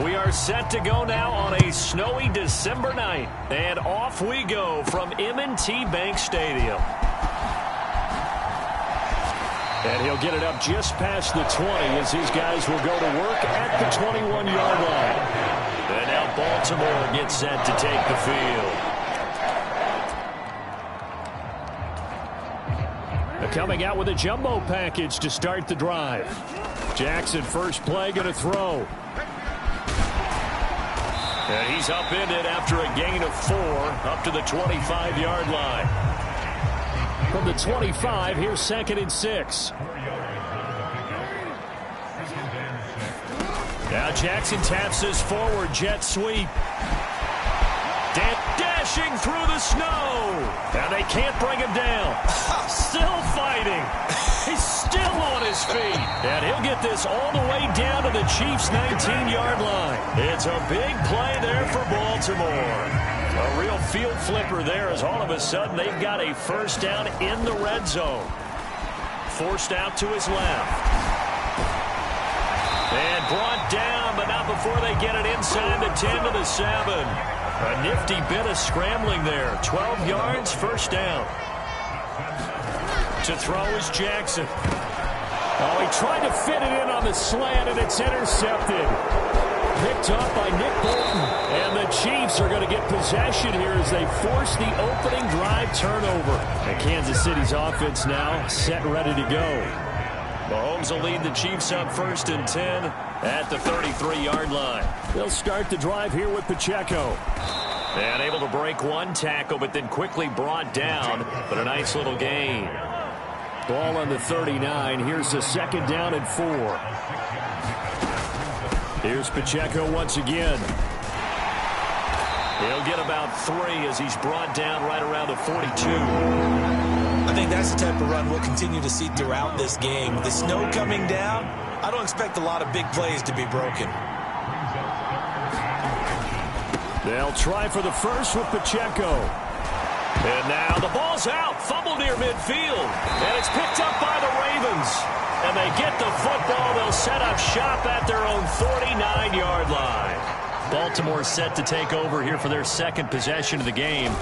We are set to go now on a snowy December night. And off we go from M&T Bank Stadium. And he'll get it up just past the 20 as his guys will go to work at the 21-yard line. And now Baltimore gets set to take the field. They're coming out with a jumbo package to start the drive. Jackson first play going to throw. And he's upended after a gain of 4 up to the 25-yard line. From the 25, here's 2nd and 6. Now Jackson taps his forward jet sweep. Dashing through the snow. Now they can't bring him down. Still fighting. He's still on his feet. And he'll get this all the way down to the Chiefs' 19-yard line. It's a big play there for Baltimore. A real field flipper there as all of a sudden they've got a first down in the red zone. Forced out to his left. And brought down, but not before they get it inside the 10 to the 7. A nifty bit of scrambling there. 12 yards, first down. To throw is Jackson. Oh, he tried to fit it in on the slant, and it's intercepted. Picked up by Nick Bolton. And the Chiefs are going to get possession here as they force the opening drive turnover. And Kansas City's offense now set ready to go. Mahomes will lead the Chiefs up 1st and 10 at the 33-yard line. They'll start the drive here with Pacheco. And able to break one tackle, but then quickly brought down. But a nice little gain. Ball on the 39. Here's a 2nd down and 4. Here's Pacheco once again. He'll get about 3 as he's brought down right around the 42. I think that's the type of run we'll continue to see throughout this game. The snow coming down, I don't expect a lot of big plays to be broken. They'll try for the first with Pacheco. And now the ball's out. Fumble near midfield. And it's picked up by the Ravens. And they get the football. They'll set up shop at their own 49-yard line. Baltimore set to take over here for their 2nd possession of the game.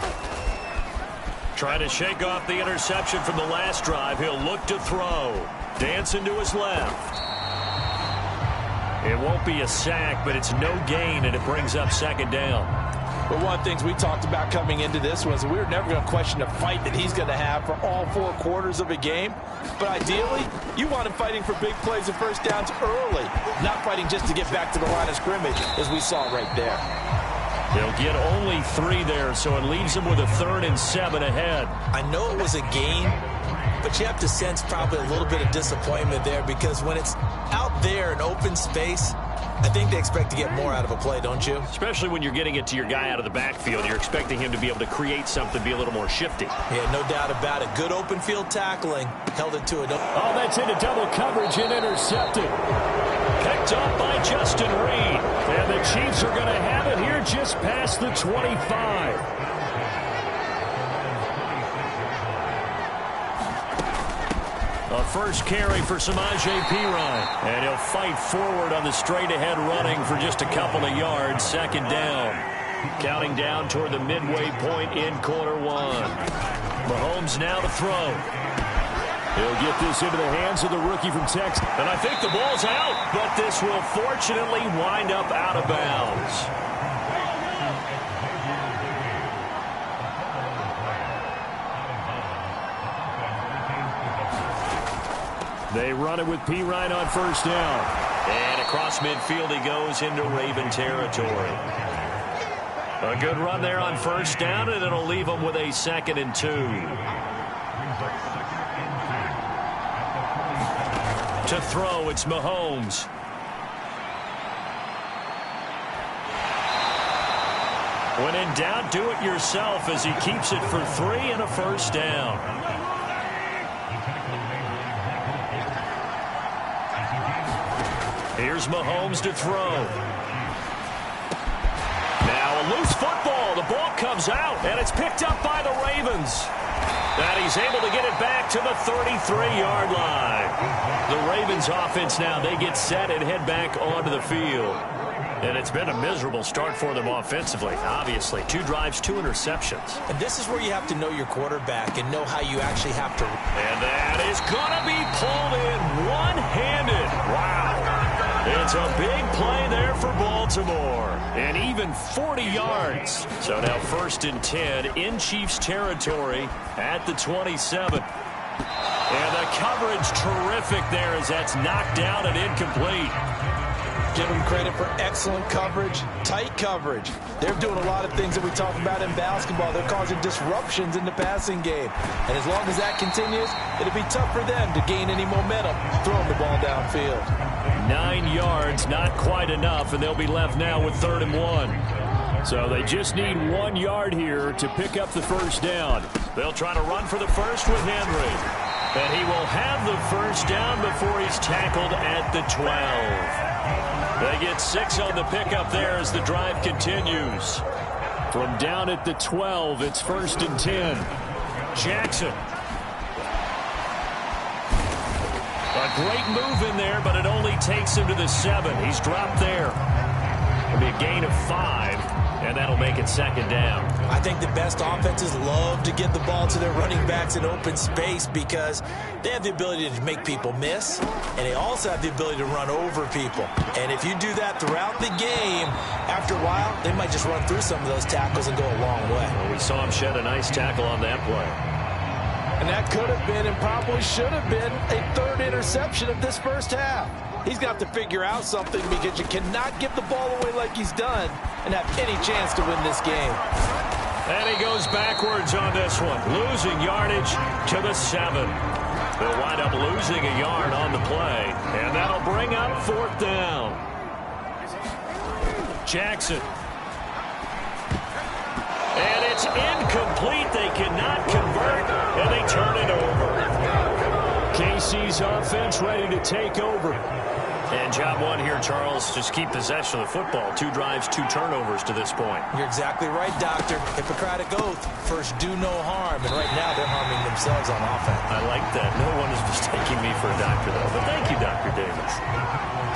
Trying to shake off the interception from the last drive. He'll look to throw. Dancing to his left. It won't be a sack, but it's no gain, and it brings up 2nd down. But one of the things we talked about coming into this was we were never going to question the fight that he's going to have for all 4 quarters of a game. But ideally, you want him fighting for big plays and first downs early, not fighting just to get back to the line of scrimmage, as we saw right there. They'll get only 3 there, so it leaves them with a 3rd and 7 ahead. I know it was a gain, but you have to sense probably a little bit of disappointment there because when it's out there in open space, I think they expect to get more out of a play, don't you? Especially when you're getting it to your guy out of the backfield. You're expecting him to be able to create something, be a little more shifty. Yeah, no doubt about it. Good open field tackling. Held it to it. Oh, that's into double coverage and intercepted. Picked up by Justin Reed. And the Chiefs are going to have it here just past the 25. A first carry for Samaje Perine. And he'll fight forward on the straight-ahead running for just a couple of yards. 2nd down. Counting down toward the midway point in quarter 1. Mahomes now to throw. He'll get this into the hands of the rookie from Texas. And I think the ball's out, but this will fortunately wind up out of bounds. They run it with Perine on first down. And across midfield he goes into Raven territory. A good run there on first down, and it'll leave him with a 2nd and 2. To throw, it's Mahomes. When in doubt, do it yourself as he keeps it for 3 and a first down. Here's Mahomes to throw. Now a loose football. The ball comes out, and it's picked up by the Ravens. And he's able to get it back to the 33-yard line. The Ravens offense now, they get set and head back onto the field. And it's been a miserable start for them offensively, obviously. 2 drives, 2 interceptions. And this is where you have to know your quarterback and know how you actually have to. And that is going to be pulled in one-handed. Wow. It's a big play there for Baltimore. And even 40 yards. So now 1st and 10 in Chiefs territory at the 27. And the coverage terrific there as that's knocked down and incomplete. Give them credit for excellent coverage, tight coverage. They're doing a lot of things that we talk about in basketball. They're causing disruptions in the passing game. And as long as that continues, it'll be tough for them to gain any momentum throwing the ball downfield. 9 yards, not quite enough, and they'll be left now with 3rd and 1. So they just need 1 yard here to pick up the first down. They'll try to run for the first with Henry. And he will have the first down before he's tackled at the 12. They get 6 on the pickup there as the drive continues. From down at the 12, it's 1st and 10. Jackson. A great move in there, but it only takes him to the 7. He's dropped there. It'll be a gain of 5, and that'll make it 2nd down. I think the best offenses love to get the ball to their running backs in open space because they have the ability to make people miss, and they also have the ability to run over people. And if you do that throughout the game, after a while, they might just run through some of those tackles and go a long way. Well, we saw him shed a nice tackle on that play. And that could have been and probably should have been a 3rd interception of this first half. He's got to figure out something because you cannot give the ball away like he's done and have any chance to win this game. And he goes backwards on this one, losing yardage to the 7. They'll wind up losing a yard on the play, and that'll bring up 4th down. Jackson. And it's incomplete. They cannot convert, and they turn it over. KC's offense ready to take over. And job 1 here, Charles, just keep possession of the football. 2 drives, 2 turnovers to this point. You're exactly right, Doctor. Hippocratic oath. First, do no harm. And right now, they're harming themselves on offense. I like that. No one is mistaking me for a doctor, though. But thank you, Dr. Davis.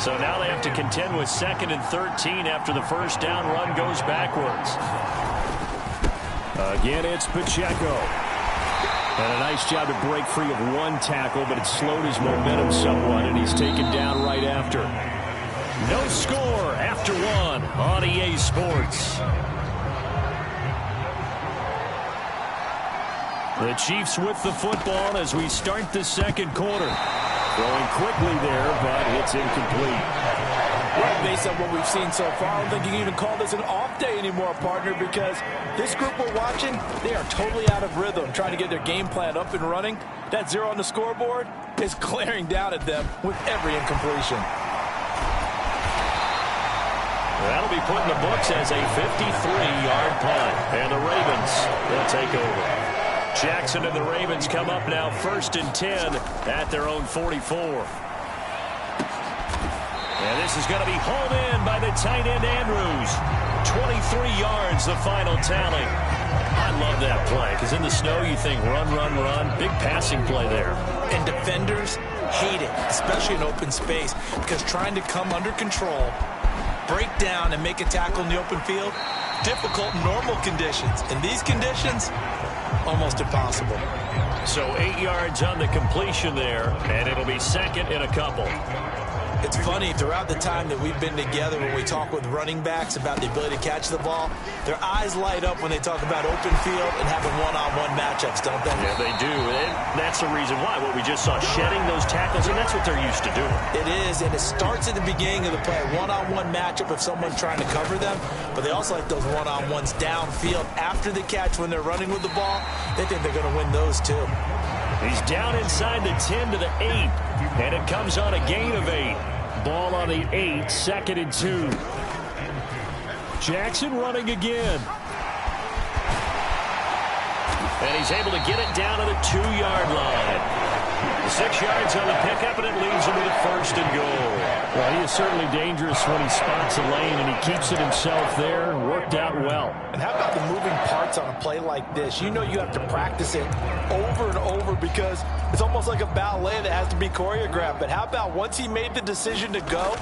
So now they have to contend with 2nd and 13 after the first down run goes backwards. Again, it's Pacheco. And a nice job to break free of 1 tackle, but it slowed his momentum somewhat, and he's taken down right after. No score after 1 on EA Sports. The Chiefs with the football as we start the 2nd quarter. Going quickly there, but it's incomplete. Well, based on what we've seen so far, I don't think you can even call this an off day anymore, partner, because this group we're watching, they are totally out of rhythm, trying to get their game plan up and running. That 0 on the scoreboard is glaring down at them with every incompletion. That'll be put in the books as a 53-yard punt, and the Ravens will take over. Jackson and the Ravens come up now 1st and 10 at their own 44. And this is going to be hauled in by the tight end Andrews. 23 yards, the final tally. I love that play because in the snow you think run, run, run. Big passing play there. And defenders hate it, especially in open space, because trying to come under control, break down, and make a tackle in the open field, difficult in normal conditions. In these conditions, almost impossible. So 8 yards on the completion there, and it'll be 2nd and a couple. It's funny, throughout the time that we've been together, when we talk with running backs about the ability to catch the ball, their eyes light up when they talk about open field and having one-on-one matchups, don't they? Yeah, they do. And that's the reason why. What we just saw, shedding those tackles, and that's what they're used to doing. It is, and it starts at the beginning of the play. One-on-one matchup if someone's trying to cover them, but they also like those one-on-ones downfield after the catch when they're running with the ball. They think they're going to win those, too. He's down inside the 10 to the 8, and it comes on a gain of 8. Ball on the 8, 2nd and 2. Jackson running again. And he's able to get it down to the 2-yard line. 6 yards on the pickup, and it leads him to the 1st and goal. Well, he is certainly dangerous when he spots a lane, and he keeps it himself there. Worked out well. And how about the moving parts on a play like this? You know you have to practice it over and over because it's almost like a ballet that has to be choreographed. But how about once he made the decision to go,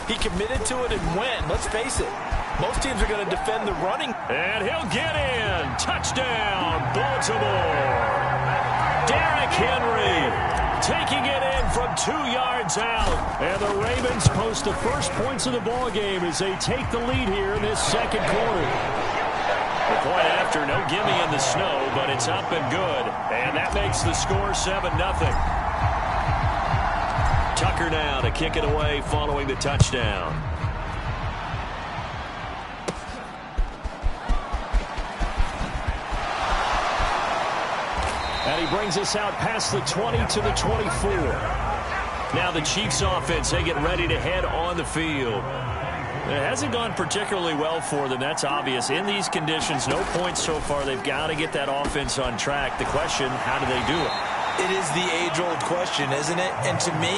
he committed to it and went. Let's face it, most teams are going to defend the running. And he'll get in. Touchdown, Baltimore. Derrick Henry taking it in from 2 yards out. And the Ravens post the first points of the ball game as they take the lead here in this second quarter. The point after, no gimme in the snow, but it's up and good. And that makes the score 7-0. Tucker now to kick it away following the touchdown. And he brings us out past the 20 to the 24. Now the Chiefs offense, they get ready to head on the field. It hasn't gone particularly well for them. That's obvious. In these conditions, no points so far. They've got to get that offense on track. The question, how do they do it? It is the age-old question, isn't it? And to me,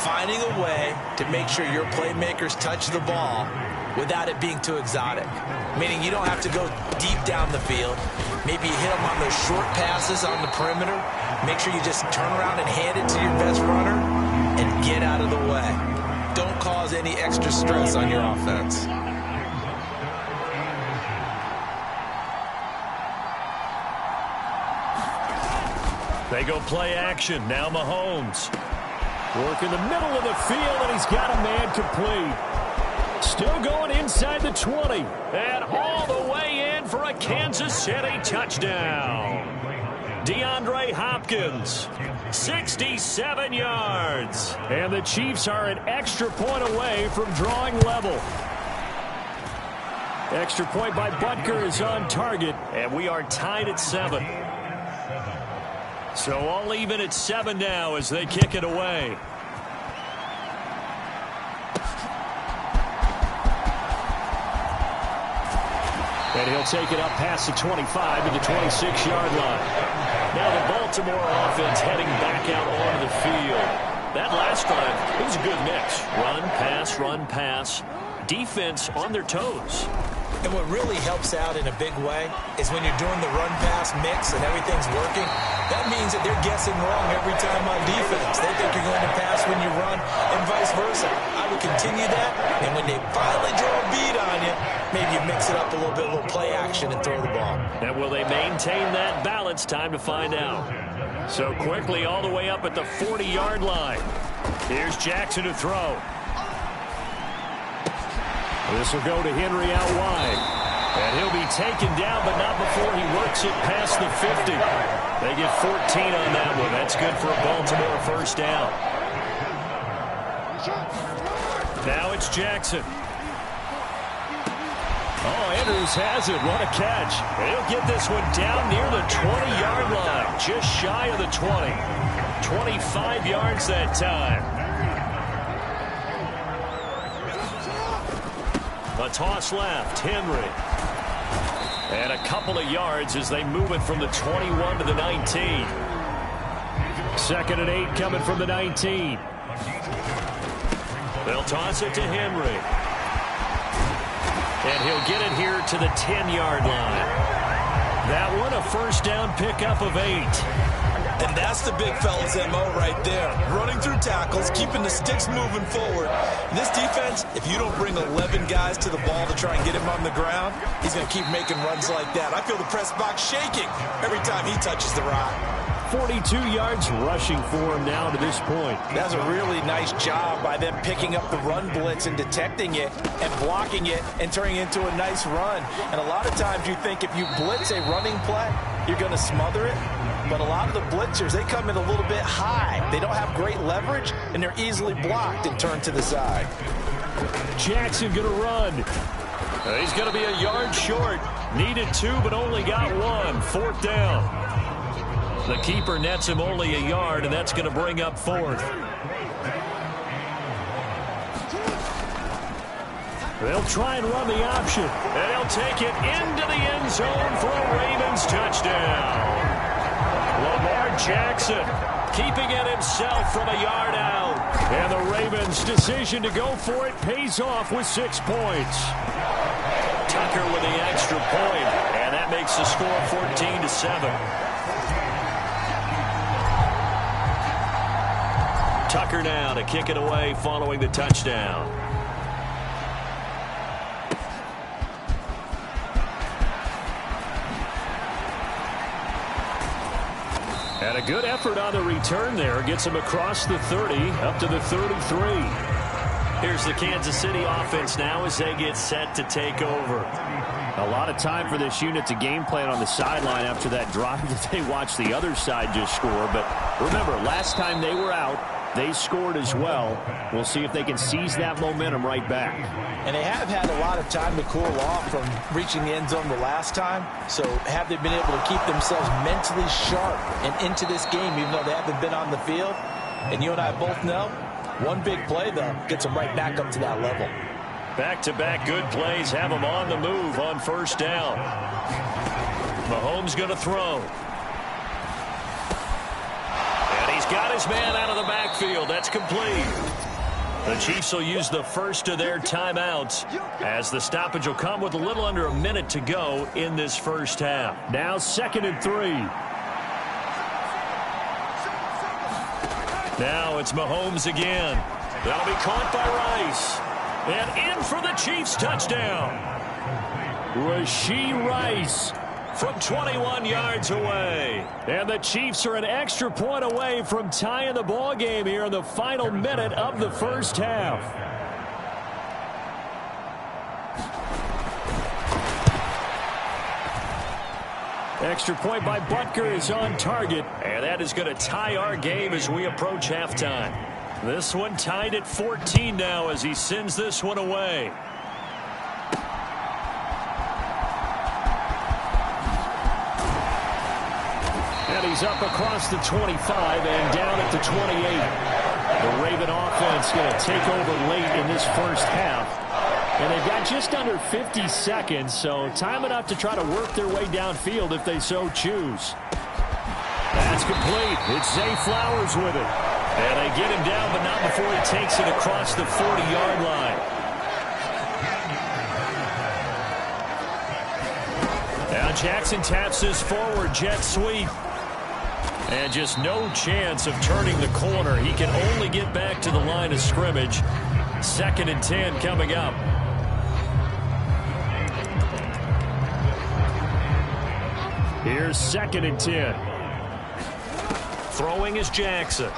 finding a way to make sure your playmakers touch the ball without it being too exotic. Meaning you don't have to go deep down the field. Maybe you hit them on those short passes on the perimeter. Make sure you just turn around and hand it to your best runner and get out of the way. Don't cause any extra stress on your offense. They go play action. Now Mahomes. Work in the middle of the field, and he's got a man complete. Still going inside the 20. And all the way in for a Kansas City touchdown. DeAndre Hopkins, 67 yards. And the Chiefs are an extra point away from drawing level. Extra point by Butker is on target, and we are tied at 7. So all even at 7 now as they kick it away. And he'll take it up past the 25 to the 26-yard line. Now the Baltimore offense heading back out onto the field. That last drive, it was a good mix. Run, pass. Defense on their toes. And what really helps out in a big way is when you're doing the run-pass mix and everything's working, that means that they're guessing wrong every time on defense. They think you're going to pass when you run and vice versa. I would continue that, and when they finally draw a beat on you, maybe you mix it up a little bit, a little play action and throw the ball. And will they maintain that balance? Time to find out. So quickly all the way up at the 40-yard line. Here's Jackson to throw. This will go to Henry out wide. And he'll be taken down, but not before he works it past the 50. They get 14 on that one. That's good for a Baltimore first down. Now it's Jackson. Oh, Andrews has it. What a catch. He'll get this one down near the 20-yard line. Just shy of the 20. 25 yards that time. A toss left, Henry. And a couple of yards as they move it from the 21 to the 19. 2nd and 8 coming from the 19. They'll toss it to Henry. And he'll get it here to the 10-yard line. That one a first down pickup of 8. And that's the big fella's MO right there. Running through tackles, keeping the sticks moving forward. And this defense, if you don't bring 11 guys to the ball to try and get him on the ground, he's going to keep making runs like that. I feel the press box shaking every time he touches the rock. 42 yards rushing for him now to this point. That's a really nice job by them picking up the run blitz and detecting it and blocking it and turning it into a nice run. And a lot of times you think if you blitz a running play, you're going to smother it. But a lot of the blitzers, they come in a little bit high. They don't have great leverage, and they're easily blocked and turned to the side. Jackson going to run. He's going to be a yard short. Needed 2, but only got 1. 4th down. The keeper nets him only a yard, and that's going to bring up 4th. They'll try and run the option, and he'll take it into the end zone for a Ravens touchdown. Lamar Jackson keeping it himself from a yard out. And the Ravens Ravens' decision to go for it pays off with 6 points. Tucker with the extra point, and that makes the score 14-7. Tucker now to kick it away following the touchdown. And a good effort on the return there. Gets him across the 30, up to the 33. Here's the Kansas City offense now as they get set to take over. A lot of time for this unit to game plan on the sideline after that drive that they watched the other side just score. But remember, last time they were out, they scored as well. We'll see if they can seize that momentum right back. And they have had a lot of time to cool off from reaching the end zone the last time. So have they been able to keep themselves mentally sharp and into this game, even though they haven't been on the field? And you and I both know, one big play, though, gets them right back up to that level. Back-to-back good plays have them on the move on first down. Mahomes going to throw. Got his man out of the backfield. That's complete. The Chiefs will use the first of their timeouts as the stoppage will come with a little under a minute to go in this first half. Now 2nd and 3. Now it's Mahomes again. That'll be caught by Rice. And in for the Chiefs touchdown. Rashee Rice from 21 yards away. And the Chiefs are an extra point away from tying the ball game here in the final minute of the first half. Extra point by Butker is on target. And that is going to tie our game as we approach halftime. This one tied at 14 now as he sends this one away. He's up across the 25 and down at the 28. The Raven offense going to take over late in this first half. And they've got just under 50 seconds, so time enough to try to work their way downfield if they so choose. That's complete. It's Zay Flowers with it. And they get him down, but not before he takes it across the 40-yard line. Now Jackson taps this forward jet sweep. And just no chance of turning the corner. He can only get back to the line of scrimmage. 2nd and 10 coming up. Here's 2nd and 10. Throwing is Jackson.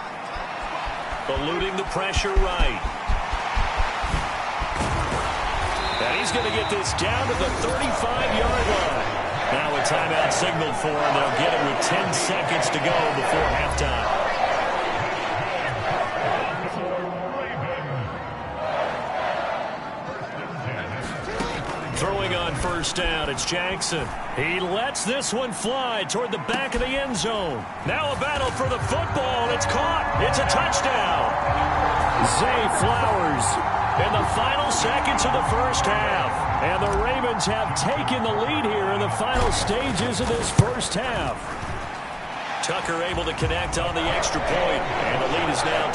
Eluding the pressure right. And he's going to get this down to the 35-yard line. Now a timeout signaled for him. They'll get it with 10 seconds to go before halftime. Throwing on first down, it's Jackson. He lets this one fly toward the back of the end zone. Now a battle for the football. It's caught. It's a touchdown. Zay Flowers in the final seconds of the first half. And the Ravens have taken the lead here in the final stages of this first half. Tucker able to connect on the extra point. And the lead is now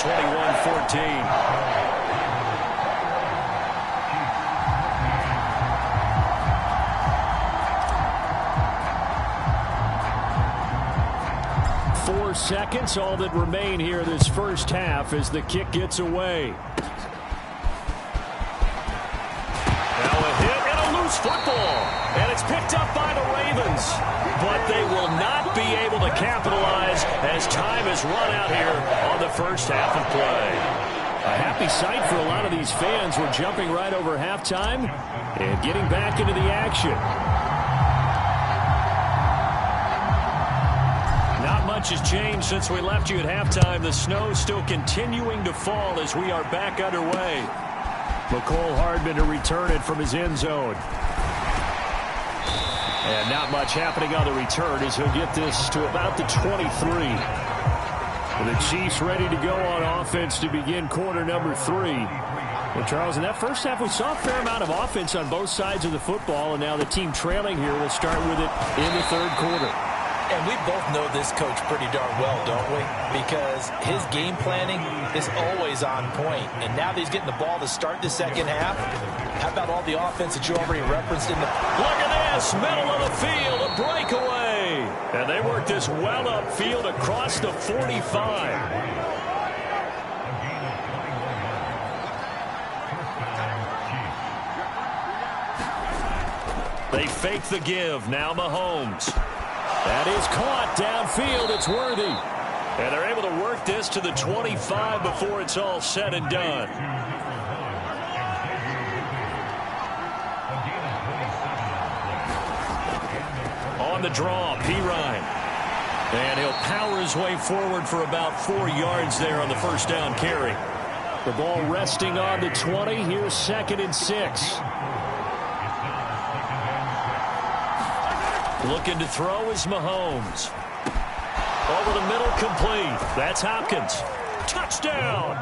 21-14. 4 seconds, all that remain here this first half as the kick gets away. Football, and it's picked up by the Ravens, but they will not be able to capitalize as time has run out here on the first half of play. A happy sight for a lot of these fans. We're jumping right over halftime and getting back into the action. Not much has changed since we left you at halftime. The snow still continuing to fall as we are back underway. McCole Hardman to return it from his end zone. And not much happening on the return as he'll get this to about the 23. The Chiefs ready to go on offense to begin quarter number 3. Well, Charles, in that first half, we saw a fair amount of offense on both sides of the football, and now the team trailing here will start with it in the third quarter. And we both know this coach pretty darn well, don't we? Because his game planning is always on point. And now that he's getting the ball to start the second half, how about all the offense that you already referenced in the... Look at this, middle of the field, a breakaway. And they work this well upfield across the 45. They fake the give. Now Mahomes. That is caught downfield. It's worthy. And they're able to work this to the 25 before it's all said and done. On the draw, Pirine. And he'll power his way forward for about 4 yards there on the first down carry. The ball resting on the 20. Here's 2nd and 6. Looking to throw is Mahomes. Over the middle, complete. That's Hopkins. Touchdown!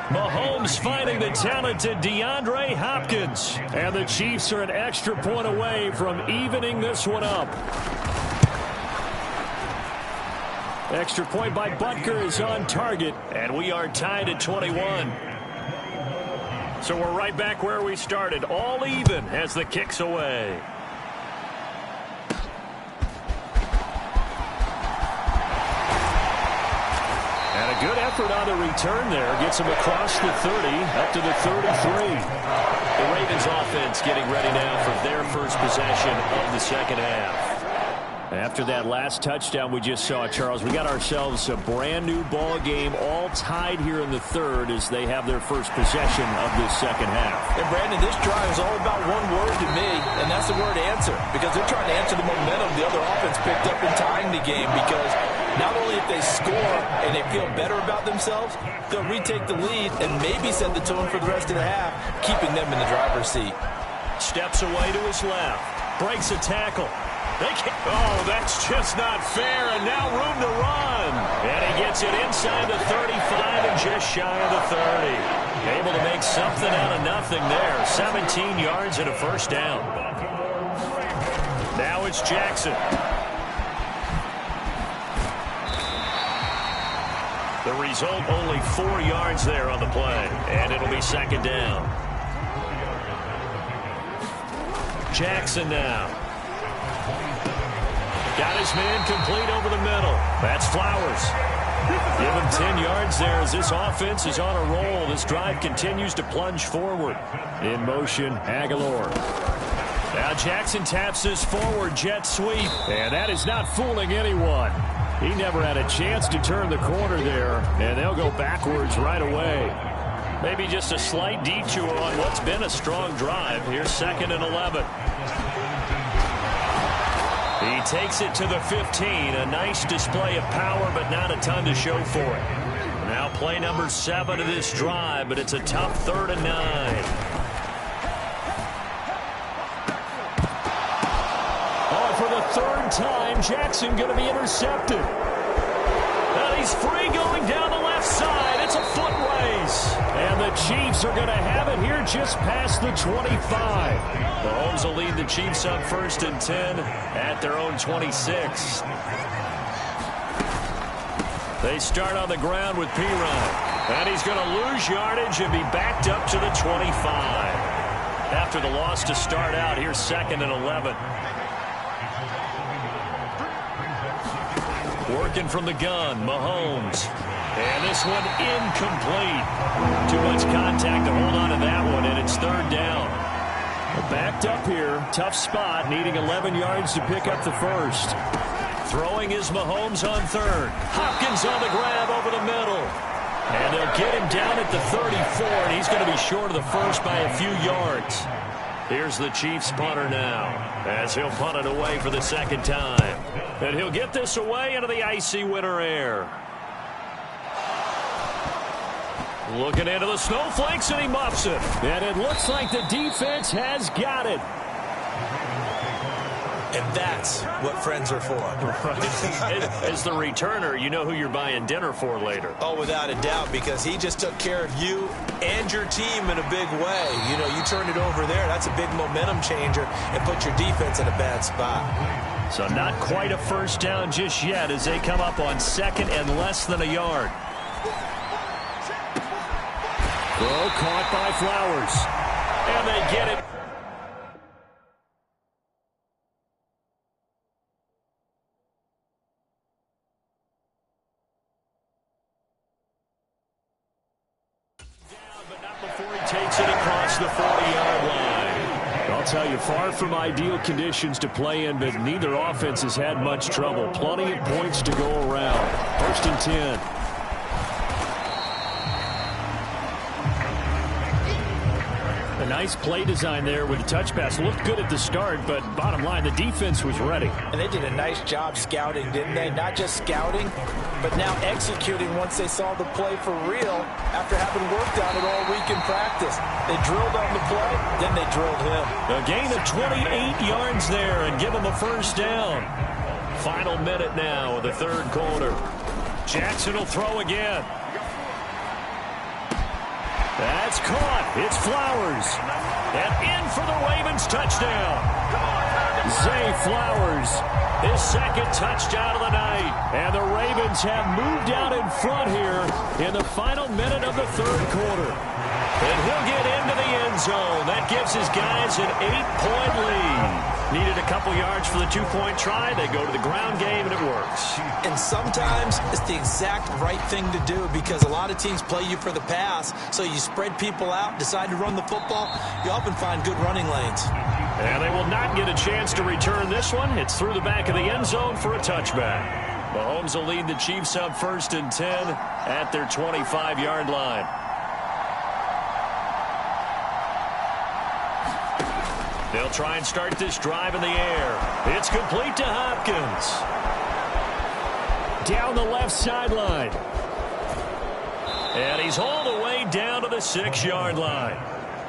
Mahomes finding the talented DeAndre Hopkins. And the Chiefs are an extra point away from evening this one up. Extra point by Butker is on target. And we are tied at 21. So we're right back where we started. All even as the kick's away. Good effort on the return there. Gets him across the 30, up to the 33. The Ravens offense getting ready now for their first possession of the second half. After that last touchdown we just saw, Charles, we got ourselves a brand new ball game, all tied here in the third as they have their first possession of this second half. And Brandon, this drive is all about one word to me, and that's the word answer. Because they're trying to answer the momentum the other offense picked up in tying the game, because not only if they score and they feel better about themselves, they'll retake the lead and maybe set the tone for the rest of the half, keeping them in the driver's seat. Steps away to his left. Breaks a tackle. Oh, that's just not fair, and now room to run. And he gets it inside the 35 and just shy of the 30. Able to make something out of nothing there. 17 yards and a first down. Now it's Jackson. The result, only 4 yards there on the play, and it'll be second down. Jackson now. Got his man complete over the middle. That's Flowers. Give him 10 yards there as this offense is on a roll. This drive continues to plunge forward. In motion, Aguilar. Now Jackson taps this forward jet sweep, and that is not fooling anyone. He never had a chance to turn the corner there, and they'll go backwards right away. Maybe just a slight detour on what's been a strong drive. Here's 2nd and 11. He takes it to the 15. A nice display of power, but not a ton to show for it. Now play number 7 of this drive, but it's a tough 3rd and 9. Oh, for the 3rd time, Jackson going to be intercepted. And he's free going down the left side. It's a foot race. And the Chiefs are going to have it here just past the 25. Mahomes will lead the Chiefs up 1st and 10 at their own 26. They start on the ground with Pirine. And he's going to lose yardage and be backed up to the 25. After the loss to start out, here's 2nd and 11. Working from the gun, Mahomes. And this one incomplete. Too much contact to hold on to that one, and it's 3rd down. Backed up here, tough spot, needing 11 yards to pick up the first. Throwing is Mahomes on 3rd. Hopkins on the grab over the middle. And they'll get him down at the 34, and he's going to be short of the first by a few yards. Here's the Chiefs punter now, as he'll punt it away for the 2nd time. And he'll get this away into the icy winter air. Looking into the snowflakes, and he muffs it. And it looks like the defense has got it. And that's what friends are for. As the returner, you know who you're buying dinner for later. Oh, without a doubt, because he just took care of you and your team in a big way. You know, you turned it over there. That's a big momentum changer and put your defense in a bad spot. So not quite a first down just yet as they come up on second and less than a yard. Throw caught by Flowers. And they get it. Down, but not before he takes it across the 40-yard line. I'll tell you, far from ideal conditions to play in, but neither offense has had much trouble. Plenty of points to go around. First and 10. A nice play design there with the touch pass. Looked good at the start, but bottom line, the defense was ready. And they did a nice job scouting, didn't they? Not just scouting, but now executing once they saw the play for real after having worked on it all week in practice. They drilled on the play, then they drilled him. A gain of 28 yards there and give him a first down. Final minute now of the third quarter. Jackson will throw again. That's caught. It's Flowers. And in for the Ravens touchdown. Zay Flowers, his second touchdown of the night. And the Ravens have moved out in front here in the final minute of the third quarter. And he'll get into the end zone. That gives his guys an 8-point lead. Needed a couple yards for the two-point try. They go to the ground game, and it works. And sometimes it's the exact right thing to do because a lot of teams play you for the pass, so you spread people out, decide to run the football. You often find good running lanes. And they will not get a chance to return this one. It's through the back of the end zone for a touchback. Mahomes will lead the Chiefs up first and 10 at their 25-yard line. They'll try and start this drive in the air. It's complete to Hopkins. Down the left sideline. And he's all the way down to the 6-yard line.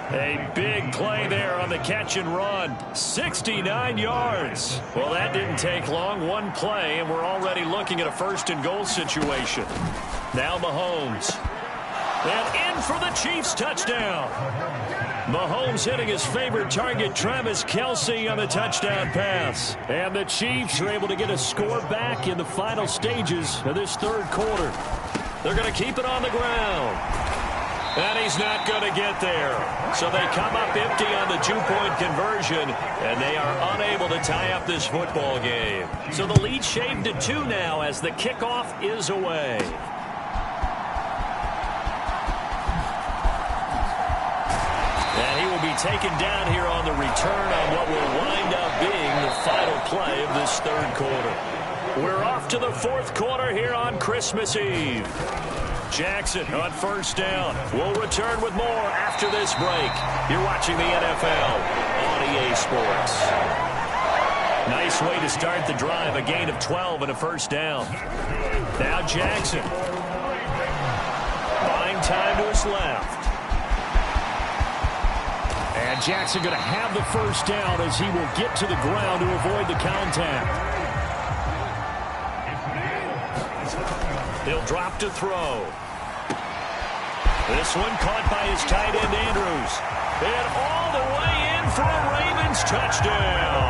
A big play there on the catch and run. 69 yards. Well, that didn't take long. One play, and we're already looking at a first and goal situation. Now Mahomes. And in for the Chiefs touchdown. Mahomes hitting his favorite target, Travis Kelce, on the touchdown pass. And the Chiefs are able to get a score back in the final stages of this third quarter. They're going to keep it on the ground. And he's not going to get there. So they come up empty on the two-point conversion, and they are unable to tie up this football game. So the lead shaved to 2 now as the kickoff is away. And he will be taken down here on the return on what will wind up being the final play of this third quarter. We're off to the fourth quarter here on Christmas Eve. Jackson on first down. We'll return with more after this break. You're watching the NFL on EA Sports. Nice way to start the drive. A gain of 12 and a first down. Now Jackson. Buying time to his left. And Jackson going to have the first down as he will get to the ground to avoid the contact. He'll drop to throw. This one caught by his tight end, Andrews. And all the way in for a Ravens touchdown.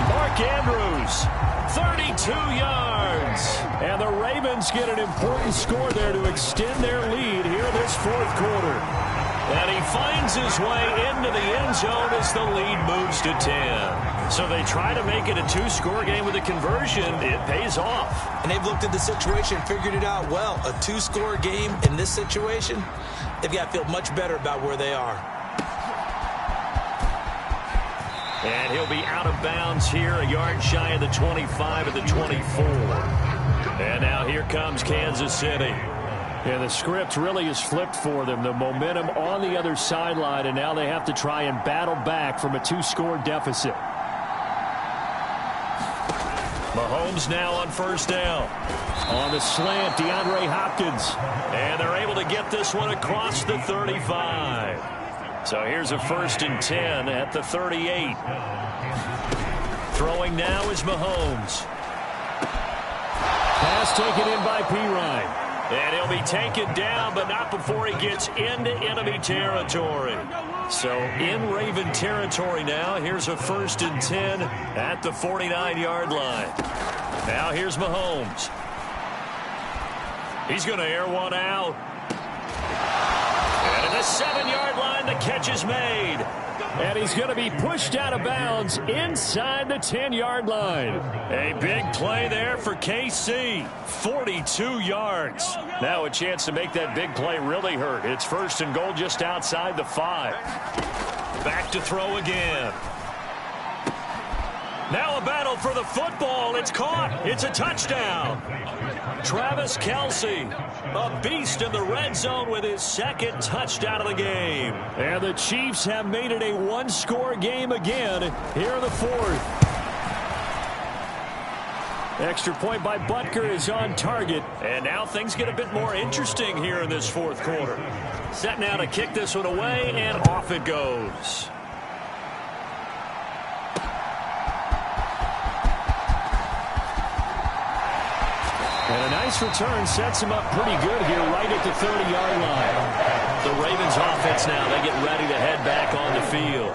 Mark Andrews, 32 yards. And the Ravens get an important score there to extend their lead here this fourth quarter. And he finds his way into the end zone as the lead moves to 10. So they try to make it a two-score game with a conversion. It pays off. And they've looked at the situation, figured it out well. A two-score game in this situation, they've got to feel much better about where they are. And he'll be out of bounds here, a yard shy of the 25 at the 24. And now here comes Kansas City. Yeah, the script really is flipped for them. The momentum on the other sideline, and now they have to try and battle back from a two-score deficit. Mahomes now on first down. On the slant, DeAndre Hopkins. And they're able to get this one across the 35. So here's a first and 10 at the 38. Throwing now is Mahomes. Pass taken in by Pirine. And he'll be taken down, but not before he gets into enemy territory. So in Raven territory now. Here's a 1st and 10 at the 49-yard line. Now here's Mahomes. He's going to air one out. And at the 7-yard line, the catch is made. And he's going to be pushed out of bounds inside the 10-yard line. A big play there for KC. 42 yards. Now a chance to make that big play really hurt. It's 1st and goal just outside the 5. Back to throw again. Now a battle for the football. It's caught. It's a touchdown. Travis Kelce, a beast in the red zone with his 2nd touchdown of the game. And the Chiefs have made it a one-score game again here in the 4th. Extra point by Butker is on target. And now things get a bit more interesting here in this 4th quarter. Set now to kick this one away, and off it goes. And a nice return sets him up pretty good here right at the 30-yard line. The Ravens offense now, they get ready to head back on the field.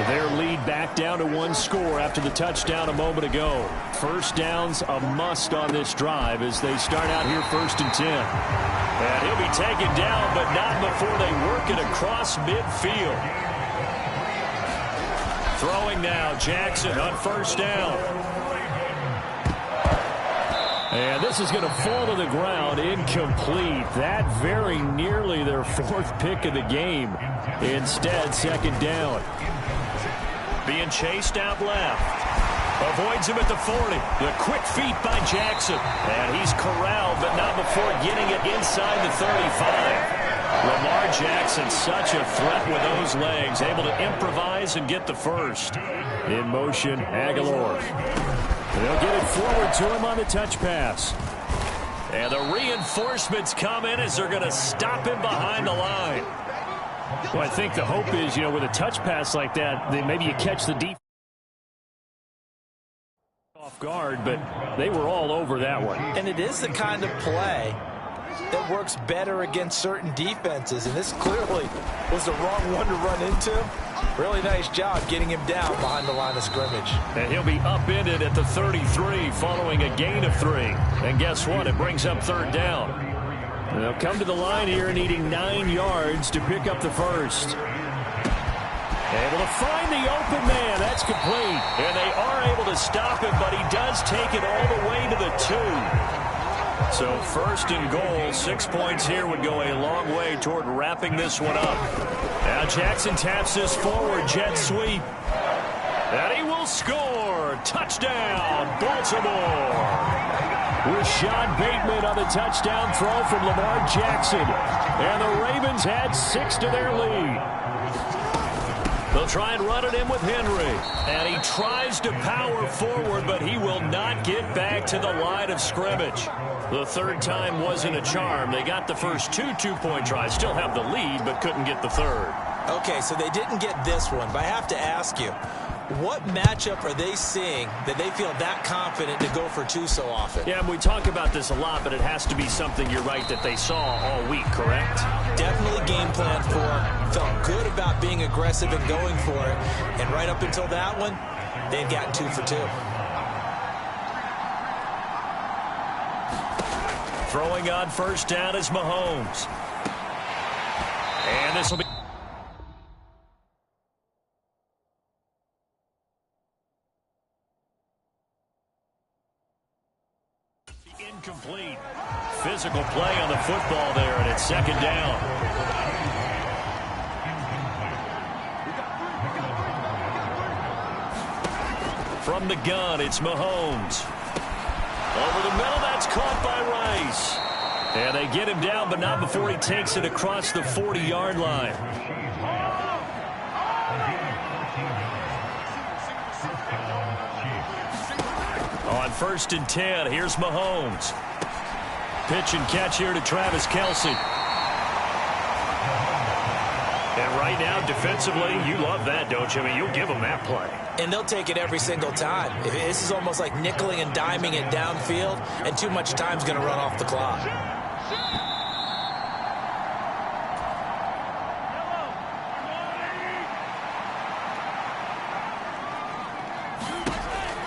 Their lead back down to 1 score after the touchdown a moment ago. 1st down's a must on this drive as they start out here 1st and 10. And he'll be taken down, but not before they work it across midfield. Throwing now, Jackson on 1st down. And this is going to fall to the ground, incomplete. That very nearly their 4th pick of the game. Instead, 2nd down. Being chased out left. Avoids him at the 40. The quick feet by Jackson. And he's corralled, but not before getting it inside the 35. Lamar Jackson, such a threat with those legs, able to improvise and get the 1st. In motion, Aguilar. They'll get it forward to him on the touch pass. And the reinforcements come in as they're going to stop him behind the line. Well, I think the hope is, with a touch pass like that, maybe you catch the defense off guard, but they were all over that one. And it is the kind of play that works better against certain defenses, and this clearly was the wrong one to run into. Really nice job getting him down behind the line of scrimmage. And he'll be upended at the 33 following a gain of 3. And guess what? It brings up 3rd down. And they'll come to the line here needing 9 yards to pick up the 1st. Able to find the open man. That's complete. And they are able to stop him, but he does take it all the way to the 2. So 1st and goal, 6 points here would go a long way toward wrapping this one up. Now Jackson taps this forward, jet sweep. And he will score. Touchdown, Baltimore. Rashad Bateman on the touchdown throw from Lamar Jackson. And the Ravens had 6 to their lead. They'll try and run it in with Henry. And he tries to power forward, but he will not get back to the line of scrimmage. The 3rd time wasn't a charm. They got the first 2 two-point tries. Still have the lead, but couldn't get the 3rd. Okay, so they didn't get this one, but I have to ask you, what matchup are they seeing that they feel that confident to go for 2 so often? Yeah, and we talk about this a lot, but it has to be something, you're right, that they saw all week, correct? Definitely game plan for it. Felt good about being aggressive and going for it. And right up until that one, they've gotten 2 for 2. Throwing on 1st down is Mahomes. And this will be incomplete. Physical play on the football there, and it's 2nd down. From the gun, it's Mahomes. Over the middle, that's caught by Rice. And they get him down, but not before he takes it across the 40-yard line. On 1st and 10, here's Mahomes. Pitch and catch here to Travis Kelce. And right now, defensively, you love that, don't you? I mean, you'll give them that play. And they'll take it every single time. This is almost like nickeling and diming it downfield, and too much time's going to run off the clock.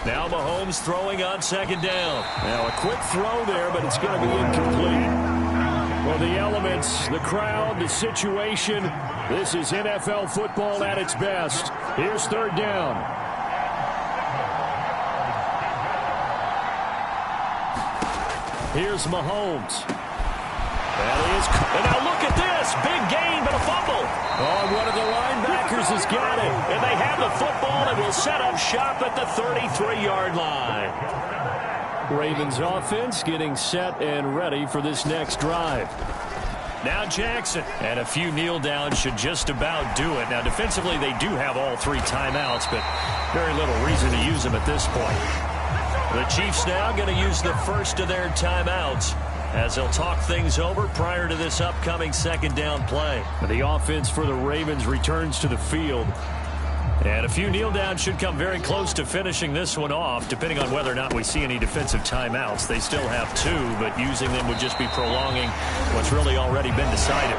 Now Mahomes throwing on second down. Now a quick throw there, but it's going to be incomplete. Well, the elements, the crowd, the situation, this is NFL football at its best. Here's third down. Here's Mahomes. And now look at this. Big gain, but a fumble. Oh, one of the linebackers has got it. And they have the football and will set up shop at the 33-yard line. Ravens offense getting set and ready for this next drive. Now Jackson. And a few kneel downs should just about do it. Now defensively they do have all 3 timeouts, but very little reason to use them at this point. The Chiefs now going to use the first of their timeouts as they'll talk things over prior to this upcoming second down play. The offense for the Ravens returns to the field. And a few kneel downs should come very close to finishing this one off, depending on whether or not we see any defensive timeouts. They still have 2, but using them would just be prolonging what's really already been decided.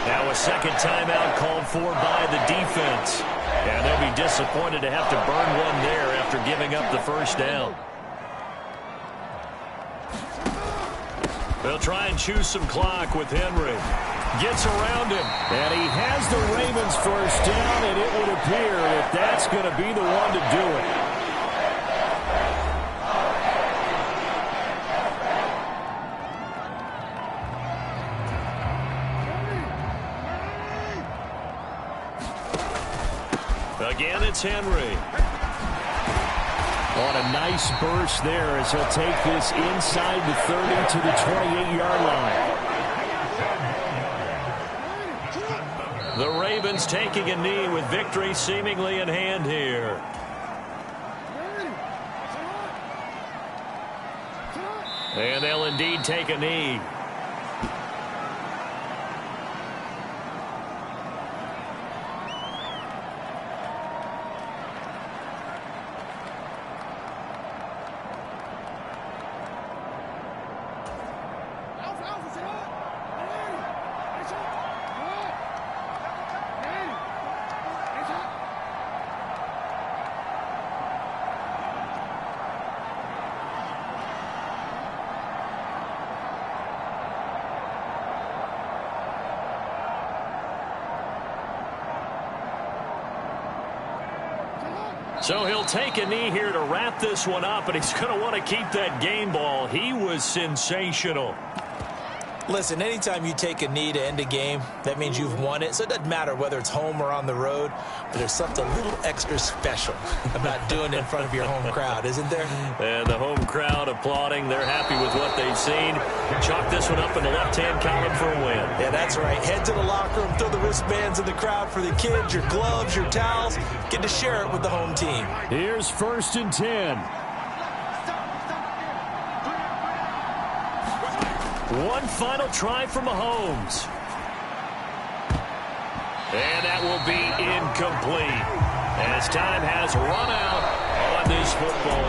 Now a second timeout called for by the defense. And they'll be disappointed to have to burn one there after giving up the first down. They'll try and choose some clock with Henry. Gets around him. And he has the Ravens first down, and it would appear that that's going to be the one to do it. Again, it's Henry. On a nice burst there as he'll take this inside the 30 to the 28-yard line. The Ravens taking a knee with victory seemingly in hand here. And they'll indeed take a knee. So he'll take a knee here to wrap this one up, and he's going to want to keep that game ball. He was sensational. Listen, anytime you take a knee to end a game, that means you've won it. So it doesn't matter whether it's home or on the road, but there's something a little extra special about doing it in front of your home crowd, isn't there? And the home crowd applauding. They're happy with what they've seen. Chalk this one up in the left-hand column for a win. Yeah, that's right. Head to the locker room, throw the wristbands in the crowd for the kids, your gloves, your towels. Get to share it with the home team. Here's 1st and 10. One final try for Mahomes. And that will be incomplete, as time has run out on this football